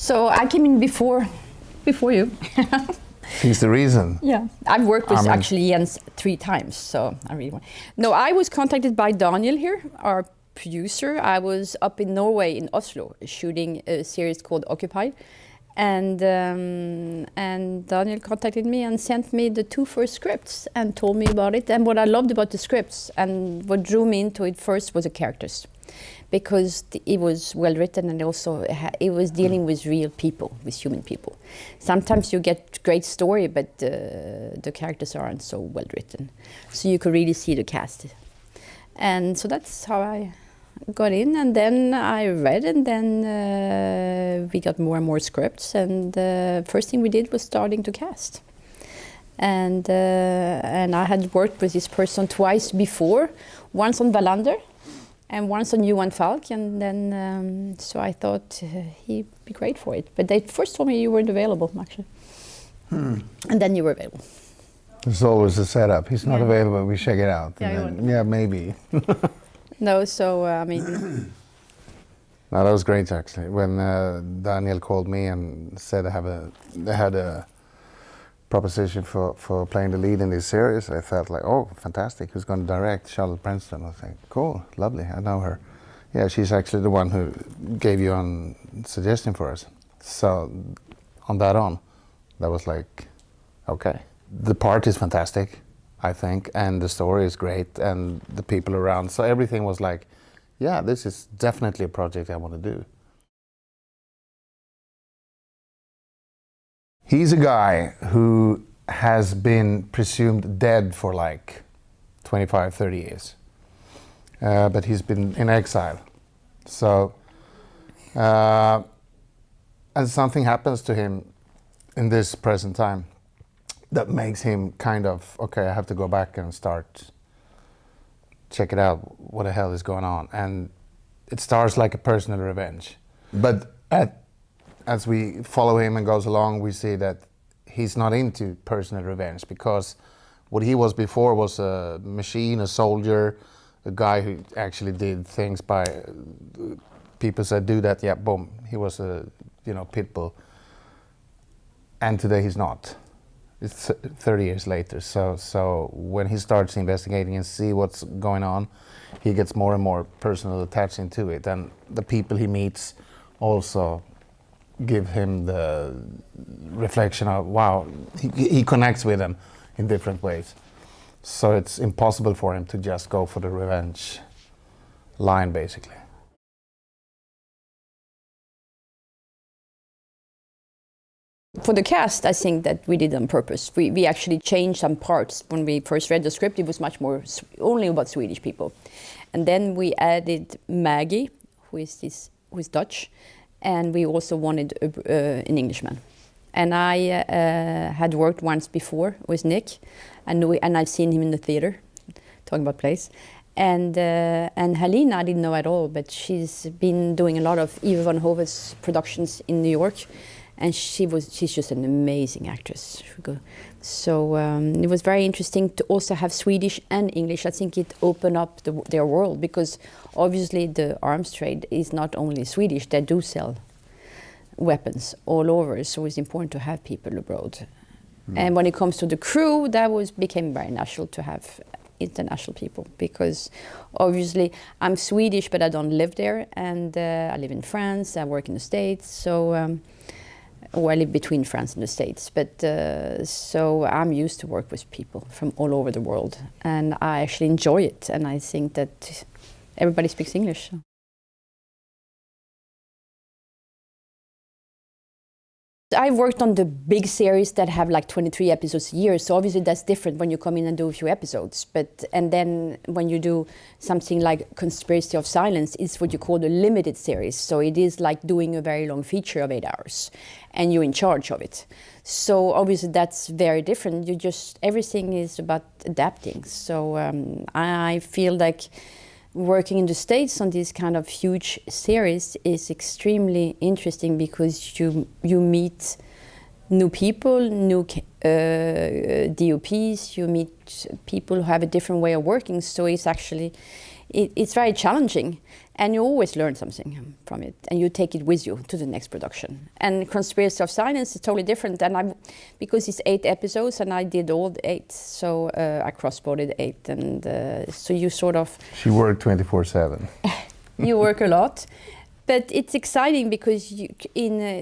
So I came in before you. He's the reason. Yeah, I've worked with actually Jens 3 times, so I really want. No, I was contacted by Daniel here, our producer. I was up in Norway, in Oslo, shooting a series called Occupied, and Daniel contacted me and sent me the 2 first scripts and told me about it. And what I loved about the scripts and what drew me into it first was the characters, because it was well written, and also it was dealing with real people, with human people. Sometimes you get great story, but the characters aren't so well written. So you could really see the cast. And so that's how I got in, and then I read, and then we got more and more scripts, and the first thing we did was starting to cast. And I had worked with this person twice before, once on Outlander, and once on Johan Falk, and then so I thought he'd be great for it. But they first told me you weren't available, actually. And then you were available. There's always a setup. He's not available, we check it out. Yeah, maybe. No, so maybe. No, that was great actually. When Daniel called me and said they had a proposition for playing the lead in this series, I felt like, oh, fantastic, who's going to direct? Charlotte Brändström. I was like, cool, lovely, I know her. Yeah, she's actually the one who gave you a suggestion for us. So on that was like, okay. The part is fantastic, I think, and the story is great, and the people around. So everything was like, yeah, this is definitely a project I want to do. He's a guy who has been presumed dead for like 25, 30 years. But he's been in exile. So, and something happens to him in this present time that makes him kind of, okay, I have to go back and start, check it out, what the hell is going on? And it starts like a personal revenge. But as we follow him and goes along, we see that he's not into personal revenge, because what he was before was a machine, a soldier, a guy who actually did things by, people said do that, yeah, boom, he was a, pit bull. And today he's not. It's 30 years later, so when he starts investigating and see what's going on, he gets more and more personal attached into it, and the people he meets also give him the reflection of, wow, he connects with them in different ways. So it's impossible for him to just go for the revenge line, basically. For the cast, I think that we did on purpose. We actually changed some parts. When we first read the script, it was much more only about Swedish people. And then we added Maggie, who is Dutch, and we also wanted an Englishman. And I had worked once before with Nick, and I've seen him in the theater, talking about plays. And Helena I didn't know at all, but she's been doing a lot of Eva van Hove's productions in New York. And she's just an amazing actress. So it was very interesting to also have Swedish and English. I think it opened up their world, because obviously the arms trade is not only Swedish, they do sell weapons all over, so it's important to have people abroad. And when it comes to the crew, that became very natural to have international people, because obviously I'm Swedish, but I don't live there, and I live in France, I work in the States, so or I live between France and the States, but so I'm used to work with people from all over the world, and I actually enjoy it, and I think that everybody speaks English. So. I've worked on the big series that have like 23 episodes a year, so obviously that's different when you come in and do a few episodes. And then when you do something like Conspiracy of Silence, it's what you call the limited series. So it is like doing a very long feature of 8 hours, and you're in charge of it. So obviously that's very different. Everything is about adapting. So I feel like working in the States on this kind of huge series is extremely interesting, because you meet new people, new DOPs, you meet people who have a different way of working. So it's it's very challenging, and you always learn something from it, and you take it with you to the next production. And Conspiracy of Silence is totally different, and because it's 8 episodes, and I did all 8, so I cross-ported 8, and so you sort of... She worked 24/7. You work a lot. But it's exciting because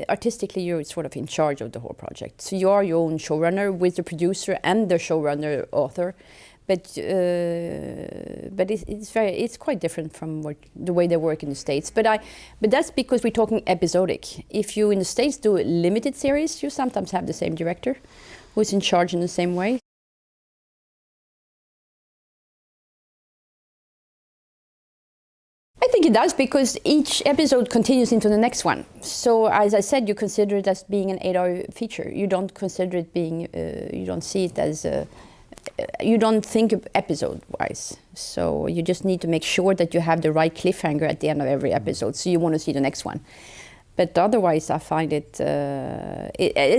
artistically you're sort of in charge of the whole project. So you are your own showrunner with the producer and the showrunner author. But it's quite different from the way they work in the States. But that's because we're talking episodic. If you in the States do a limited series, you sometimes have the same director who's in charge in the same way. I think it does, because each episode continues into the next one. So, as I said, you consider it as being an 8-hour feature. You don't consider it being, you don't see it as, you don't think of episode-wise. So you just need to make sure that you have the right cliffhanger at the end of every episode. So you want to see the next one. But otherwise, I find it's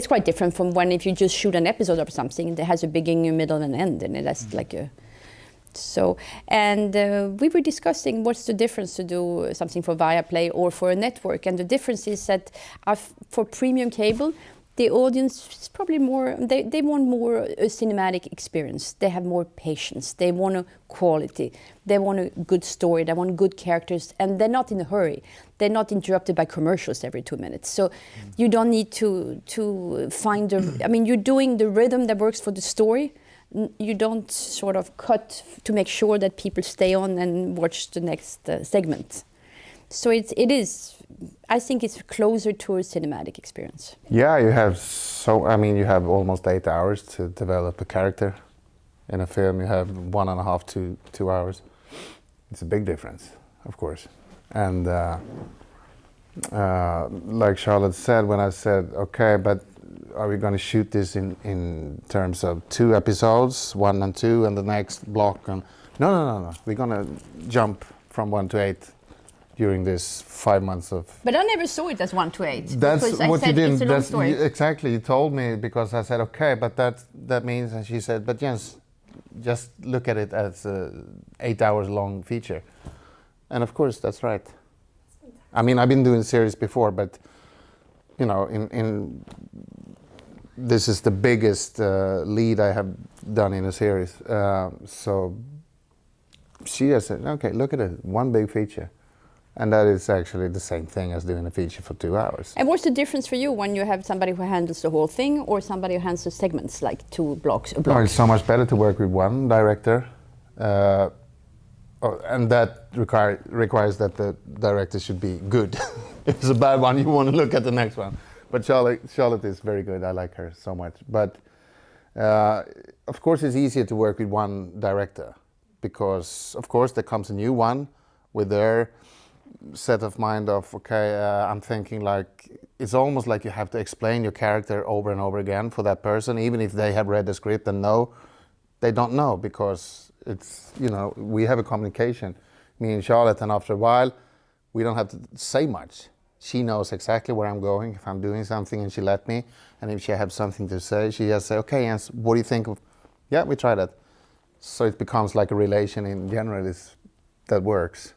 quite different from when if you just shoot an episode of something that has a beginning, a middle, and an end, and that's like a... So, and we were discussing what's the difference to do something for Viaplay or for a network. And the difference is that for premium cable, the audience is probably more, they want more a cinematic experience. They have more patience. They want a quality. They want a good story. They want good characters. And they're not in a hurry. They're not interrupted by commercials every 2 minutes. So you don't need to find I mean, you're doing the rhythm that works for the story. You don't sort of cut to make sure that people stay on and watch the next segment. So it is, I think it's closer to a cinematic experience. Yeah, you have almost 8 hours to develop a character. In a film, you have 1.5 to 2 hours. It's a big difference, of course. And like Charlotte said, when I said, okay, but are we going to shoot this in terms of 2 episodes, 1 and 2, and the next block? And no. We're going to jump from 1 to 8 during this 5 months of... But I never saw it as 1 to 8. That's what you did. It's a long story. Exactly. You told me, because I said, okay, but that means, and she said, but Jens, just look at it as a 8 hours long feature. And of course, that's right. I mean, I've been doing series before, but you know, this is the biggest lead I have done in a series. So she has said, okay, look at it, one big feature. And that is actually the same thing as doing a feature for 2 hours. And what's the difference for you when you have somebody who handles the whole thing or somebody who handles the segments, like 2 blocks? Oh, it's so much better to work with one director. And that requires that the director should be good. If it's a bad one, you want to look at the next one. But Charlotte is very good. I like her so much. But of course, it's easier to work with one director because, of course, there comes a new one with their set of mind of, okay, I'm thinking like, it's almost like you have to explain your character over and over again for that person, even if they have read the script and know, they don't know because it's, you know, we have a communication, me and Charlotte, and after a while, we don't have to say much. She knows exactly where I'm going, if I'm doing something and she let me, and if she has something to say, she just say, okay, Jens, what do you think of, yeah, we try that. So it becomes like a relation in general that works.